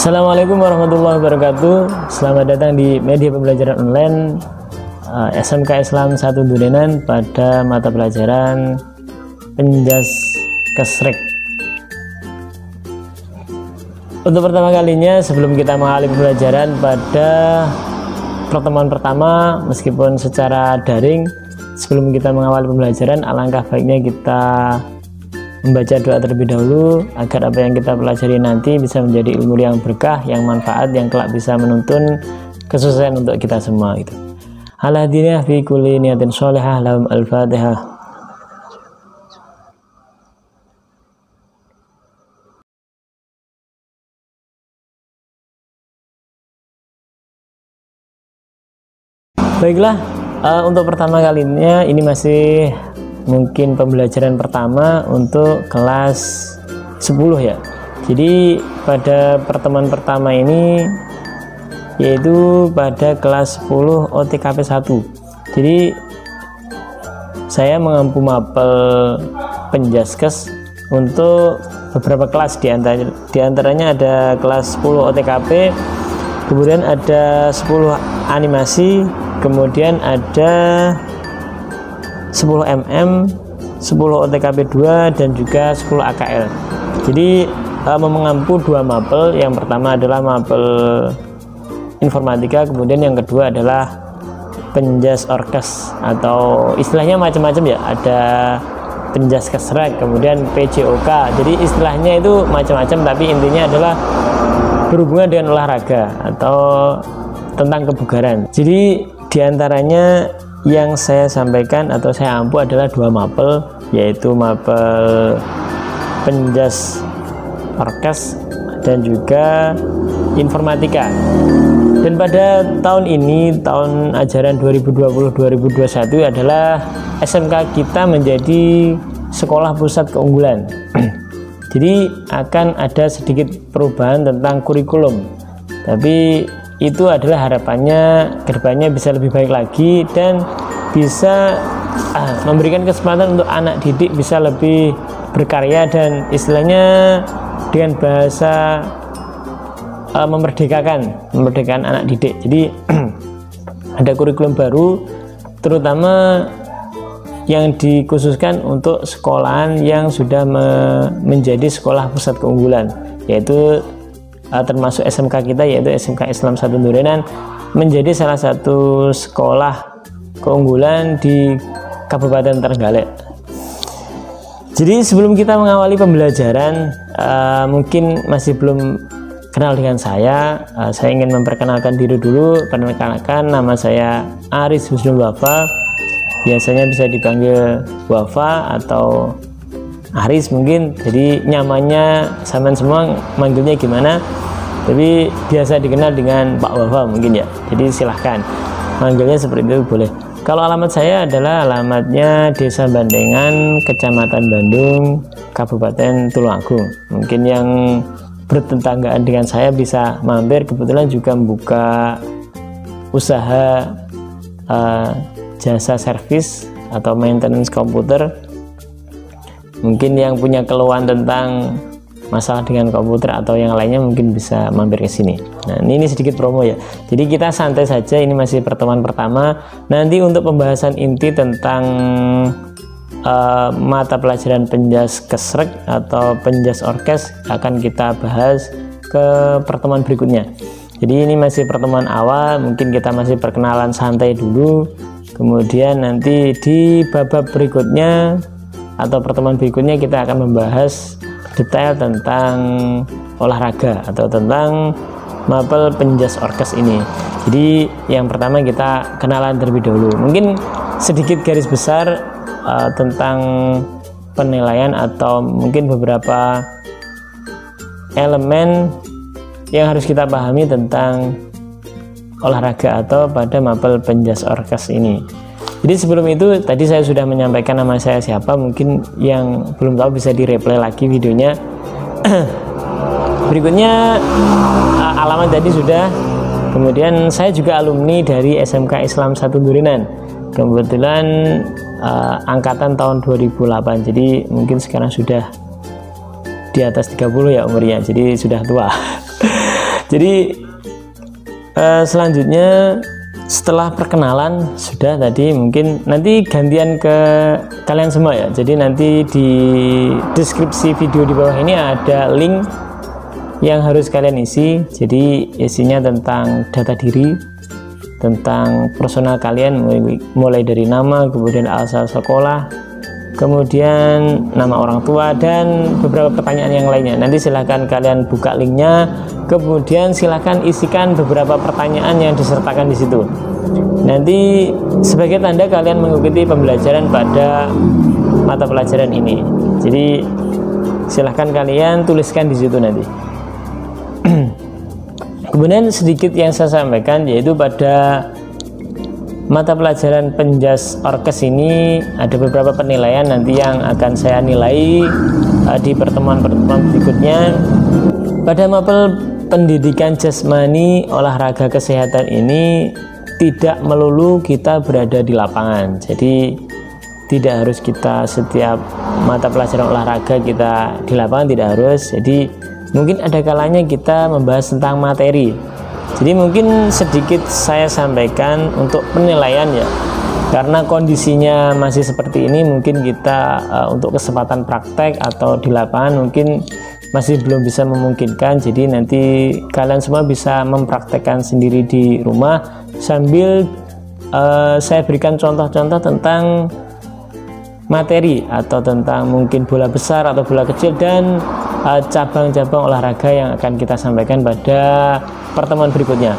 Assalamualaikum warahmatullahi wabarakatuh. Selamat datang di media pembelajaran online SMK Islam 1 Durenan pada mata pelajaran Penjas Kesrek. Untuk pertama kalinya, sebelum kita mengawali pembelajaran pada pertemuan pertama meskipun secara daring, sebelum kita mengawali pembelajaran, alangkah baiknya kita membaca doa terlebih dahulu agar apa yang kita pelajari nanti bisa menjadi ilmu yang berkah, yang manfaat, yang kelak bisa menuntun kesuksesan untuk kita semua. Itu al-hadinah fi kulli niyatin sholihah. Lahum al-fatihah. Baiklah, untuk pertama kalinya ini masih mungkin pembelajaran pertama untuk kelas 10 ya. Jadi pada pertemuan pertama ini yaitu pada kelas 10 OTKP 1. Jadi saya mengampu mapel Penjaskes untuk beberapa kelas, diantaranya ada kelas 10 OTKP, kemudian ada 10 animasi, kemudian ada 10 MM, 10 OTKP 2 dan juga 10 AKL. Jadi mengampu dua mapel. Yang pertama adalah mapel informatika, kemudian yang kedua adalah Penjas Orkes, atau istilahnya macam-macam ya, ada Penjas Kesrek, kemudian PJOK. Jadi istilahnya itu macam-macam, tapi intinya adalah berhubungan dengan olahraga atau tentang kebugaran. Jadi diantaranya yang saya sampaikan atau saya ampu adalah dua mapel, yaitu mapel Penjas Orkes dan juga informatika. Dan pada tahun ini, tahun ajaran 2020-2021 adalah SMK kita menjadi sekolah pusat keunggulan. Jadi akan ada sedikit perubahan tentang kurikulum, tapi itu adalah harapannya kedepannya bisa lebih baik lagi dan bisa memberikan kesempatan untuk anak didik bisa lebih berkarya dan istilahnya dengan bahasa memerdekakan anak didik. Jadi ada kurikulum baru, terutama yang dikhususkan untuk sekolahan yang sudah menjadi sekolah pusat keunggulan, yaitu termasuk SMK kita, yaitu SMK Islam 1 Durenan, menjadi salah satu sekolah keunggulan di Kabupaten Trenggalek. Jadi sebelum kita mengawali pembelajaran, mungkin masih belum kenal dengan saya ingin memperkenalkan diri dulu. Perkenalkan, nama saya Aris Husnul Wafa, biasanya bisa dipanggil Wafa atau Aris mungkin. Jadi nyamannya sampean semua manggilnya gimana, tapi biasa dikenal dengan Pak Wafa mungkin ya. Jadi silahkan manggilnya seperti itu boleh. Kalau alamat saya adalah alamatnya Desa Bandengan, Kecamatan Bandung, Kabupaten Tulungagung. Mungkin yang bertetanggaan dengan saya bisa mampir, kebetulan juga membuka usaha jasa servis atau maintenance komputer. Mungkin yang punya keluhan tentang masalah dengan komputer atau yang lainnya mungkin bisa mampir ke sini. Nah, ini sedikit promo ya. Jadi kita santai saja, ini masih pertemuan pertama. Nanti untuk pembahasan inti tentang mata pelajaran Penjas Kesrek atau Penjas Orkes akan kita bahas ke pertemuan berikutnya. Jadi ini masih pertemuan awal, mungkin kita masih perkenalan santai dulu. Kemudian nanti di babak berikutnya atau pertemuan berikutnya kita akan membahas detail tentang olahraga atau tentang mapel Penjas Orkes ini. Jadi yang pertama kita kenalan terlebih dahulu. Mungkin sedikit garis besar tentang penilaian atau mungkin beberapa elemen yang harus kita pahami tentang olahraga atau pada mapel Penjas Orkes ini. Jadi sebelum itu tadi saya sudah menyampaikan nama saya siapa, mungkin yang belum tahu bisa di-replay lagi videonya. Berikutnya alamat tadi sudah. Kemudian saya juga alumni dari SMK Islam 1 Durenan. Kebetulan angkatan tahun 2008. Jadi mungkin sekarang sudah di atas 30 ya umurnya, jadi sudah tua. Jadi selanjutnya setelah perkenalan sudah tadi, mungkin nanti gantian ke kalian semua ya. Jadi nanti di deskripsi video di bawah ini ada link yang harus kalian isi. Jadi isinya tentang data diri, tentang personal kalian, mulai dari nama, kemudian asal sekolah, kemudian nama orang tua, dan beberapa pertanyaan yang lainnya. Nanti silahkan kalian buka linknya, kemudian silahkan isikan beberapa pertanyaan yang disertakan di situ. Nanti sebagai tanda kalian mengikuti pembelajaran pada mata pelajaran ini. Jadi silahkan kalian tuliskan di situ nanti. Kemudian sedikit yang saya sampaikan, yaitu pada mata pelajaran penjas orkes ini ada beberapa penilaian nanti yang akan saya nilai di pertemuan-pertemuan berikutnya. Pada mapel pendidikan jasmani olahraga kesehatan ini tidak melulu kita berada di lapangan. Jadi tidak harus kita setiap mata pelajaran olahraga kita di lapangan, tidak harus. Jadi mungkin ada kalanya kita membahas tentang materi. Jadi mungkin sedikit saya sampaikan untuk penilaian ya, karena kondisinya masih seperti ini, mungkin kita untuk kesempatan praktek atau di lapangan mungkin masih belum bisa memungkinkan. Jadi nanti kalian semua bisa mempraktekkan sendiri di rumah sambil saya berikan contoh-contoh tentang materi atau tentang mungkin bola besar atau bola kecil dan cabang-cabang olahraga yang akan kita sampaikan pada pertemuan berikutnya.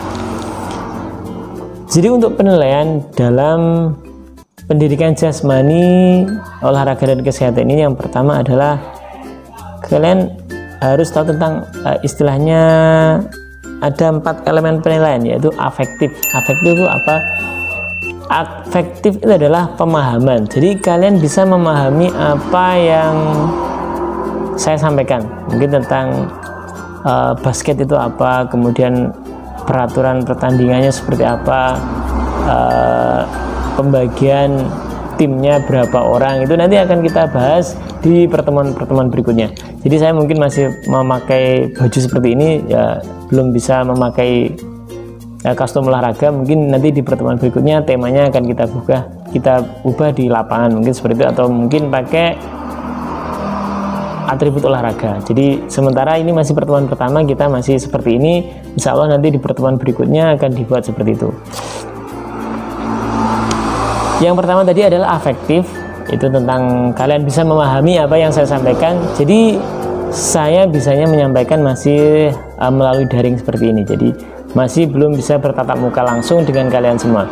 Jadi untuk penilaian dalam pendidikan jasmani olahraga dan kesehatan ini, yang pertama adalah kalian harus tahu tentang istilahnya ada 4 elemen penilaian, yaitu afektif. Afektif itu apa? Afektif itu adalah pemahaman. Jadi kalian bisa memahami apa yang saya sampaikan, mungkin tentang basket itu apa, kemudian peraturan pertandingannya seperti apa, pembagian timnya berapa orang, itu nanti akan kita bahas di pertemuan-pertemuan berikutnya. Jadi saya mungkin masih memakai baju seperti ini ya, belum bisa memakai custom olahraga. Mungkin nanti di pertemuan berikutnya temanya akan kita ubah di lapangan, mungkin seperti itu, atau mungkin pakai atribut olahraga. Jadi sementara ini masih pertemuan pertama, kita masih seperti ini. Insya Allah nanti di pertemuan berikutnya akan dibuat seperti itu. Yang pertama tadi adalah afektif, itu tentang kalian bisa memahami apa yang saya sampaikan. Jadi saya bisanya menyampaikan masih melalui daring seperti ini, jadi masih belum bisa bertatap muka langsung dengan kalian semua.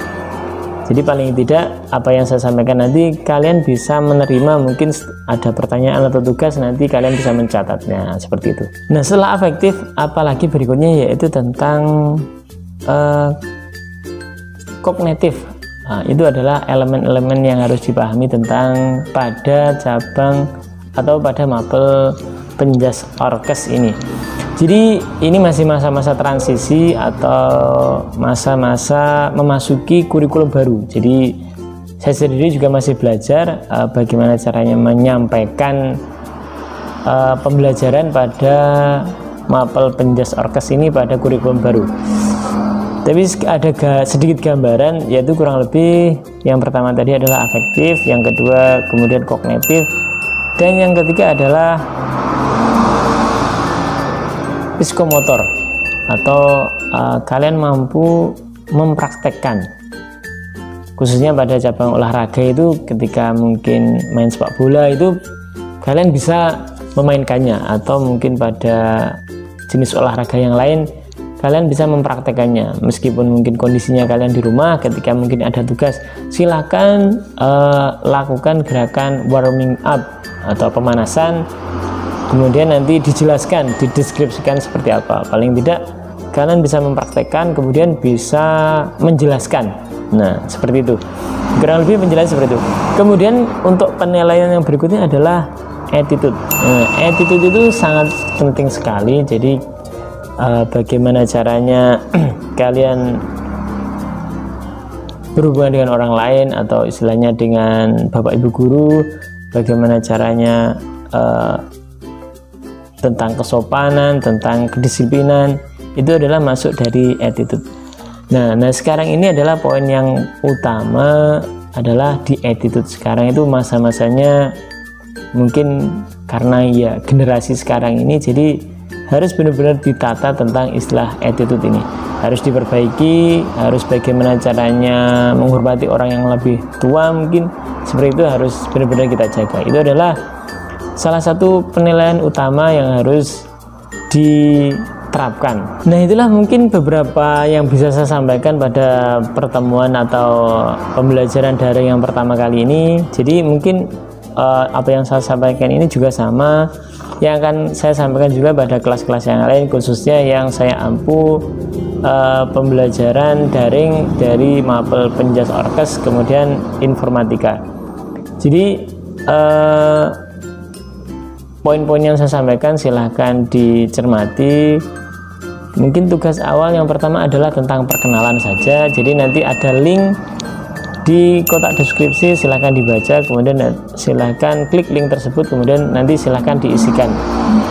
Jadi paling tidak apa yang saya sampaikan nanti kalian bisa menerima, mungkin ada pertanyaan atau tugas nanti kalian bisa mencatatnya seperti itu. Nah, setelah afektif apalagi berikutnya yaitu tentang kognitif. Nah, itu adalah elemen-elemen yang harus dipahami tentang pada cabang atau pada mapel penjas orkes ini. Jadi ini masih masa-masa transisi atau masa-masa memasuki kurikulum baru. Jadi saya sendiri juga masih belajar bagaimana caranya menyampaikan pembelajaran pada mapel penjas orkes ini pada kurikulum baru. Tapi ada sedikit gambaran, yaitu kurang lebih yang pertama tadi adalah afektif, yang kedua kemudian kognitif, dan yang ketiga adalah psikomotor, atau kalian mampu mempraktekkan, khususnya pada cabang olahraga itu. Ketika mungkin main sepak bola itu kalian bisa memainkannya, atau mungkin pada jenis olahraga yang lain kalian bisa mempraktekannya. Meskipun mungkin kondisinya kalian di rumah, ketika mungkin ada tugas, silahkan lakukan gerakan warming up atau pemanasan, kemudian nanti dijelaskan, dideskripsikan seperti apa. Paling tidak kalian bisa mempraktekkan, kemudian bisa menjelaskan. Nah, seperti itu, kurang lebih penjelasan seperti itu. Kemudian untuk penilaian yang berikutnya adalah attitude. Attitude itu sangat penting sekali. Jadi bagaimana caranya kalian berhubungan dengan orang lain, atau istilahnya dengan bapak ibu guru, bagaimana caranya tentang kesopanan, tentang kedisiplinan, itu adalah masuk dari attitude. Nah sekarang ini adalah poin yang utama adalah di attitude. Sekarang itu masa-masanya mungkin karena ya generasi sekarang ini, jadi harus benar-benar ditata tentang istilah attitude ini. Harus diperbaiki, harus bagaimana caranya menghormati orang yang lebih tua, mungkin seperti itu harus benar-benar kita jaga. Itu adalah salah satu penilaian utama yang harus diterapkan. Nah itulah mungkin beberapa yang bisa saya sampaikan pada pertemuan atau pembelajaran daring yang pertama kali ini. Jadi mungkin apa yang saya sampaikan ini juga sama yang akan saya sampaikan juga pada kelas-kelas yang lain, khususnya yang saya ampu pembelajaran daring dari Mapel Penjas Orkes kemudian informatika. Jadi poin-poin yang saya sampaikan silahkan dicermati. Mungkin tugas awal yang pertama adalah tentang perkenalan saja, jadi nanti ada link di kotak deskripsi, silahkan dibaca, kemudian silahkan klik link tersebut, kemudian nanti silahkan diisikan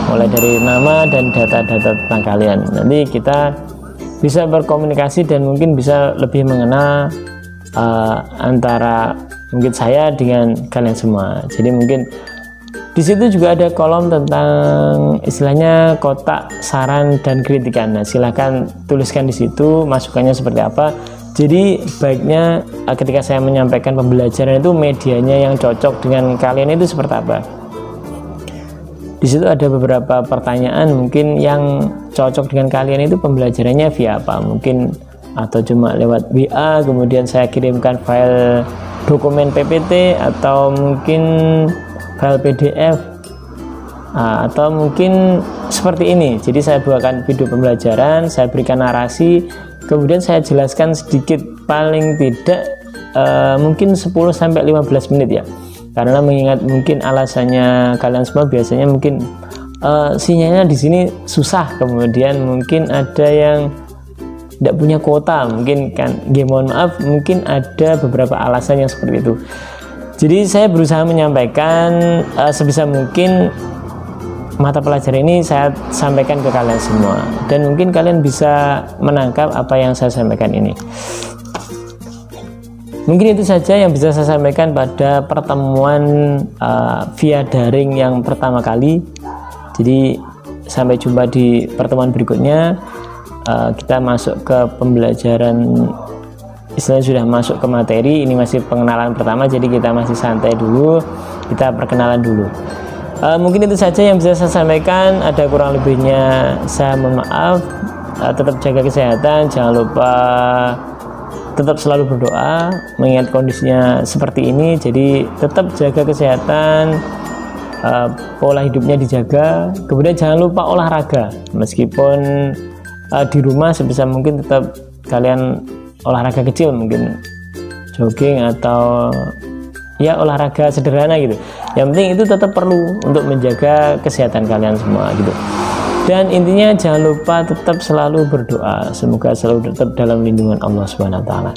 mulai dari nama dan data-data tentang kalian. Nanti kita bisa berkomunikasi dan mungkin bisa lebih mengenal antara mungkin saya dengan kalian semua. Jadi mungkin di situ juga ada kolom tentang istilahnya kotak saran dan kritikan. Nah silahkan tuliskan di situ masukannya seperti apa. Jadi baiknya ketika saya menyampaikan pembelajaran itu medianya yang cocok dengan kalian itu seperti apa. Di situ ada beberapa pertanyaan mungkin yang cocok dengan kalian itu pembelajarannya via apa, mungkin atau cuma lewat WA kemudian saya kirimkan file dokumen PPT atau mungkin file PDF atau mungkin seperti ini. Jadi saya buatkan video pembelajaran, saya berikan narasi, kemudian saya jelaskan sedikit, paling tidak mungkin 10-15 menit ya, karena mengingat mungkin alasannya kalian semua biasanya mungkin sinyalnya di sini susah, kemudian mungkin ada yang tidak punya kuota, mungkin kan, mohon maaf, mungkin ada beberapa alasan yang seperti itu. Jadi saya berusaha menyampaikan sebisa mungkin mata pelajaran ini saya sampaikan ke kalian semua, dan mungkin kalian bisa menangkap apa yang saya sampaikan ini. Mungkin itu saja yang bisa saya sampaikan pada pertemuan via daring yang pertama kali. Jadi sampai jumpa di pertemuan berikutnya. Kita masuk ke pembelajaran, istilahnya sudah masuk ke materi. Ini masih pengenalan pertama, jadi kita masih santai dulu, kita perkenalan dulu. Mungkin itu saja yang bisa saya sampaikan. Ada kurang lebihnya saya mohon maaf. Tetap jaga kesehatan, jangan lupa tetap selalu berdoa mengingat kondisinya seperti ini. Jadi tetap jaga kesehatan, pola hidupnya dijaga, kemudian jangan lupa olahraga. Meskipun di rumah sebisa mungkin tetap kalian olahraga kecil, mungkin jogging atau ya olahraga sederhana gitu. Yang penting itu tetap perlu untuk menjaga kesehatan kalian semua gitu. Dan intinya jangan lupa tetap selalu berdoa, semoga selalu tetap dalam lindungan Allah Subhanahu wa taala.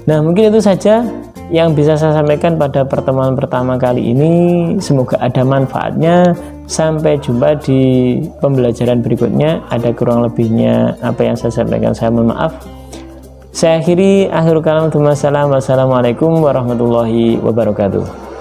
Nah, mungkin itu saja yang bisa saya sampaikan pada pertemuan pertama kali ini. Semoga ada manfaatnya. Sampai jumpa di pembelajaran berikutnya. Ada kurang lebihnya apa yang saya sampaikan, saya mohon maaf. Saya akhiri, akhirul kalam, wassalamualaikum warahmatullahi wabarakatuh.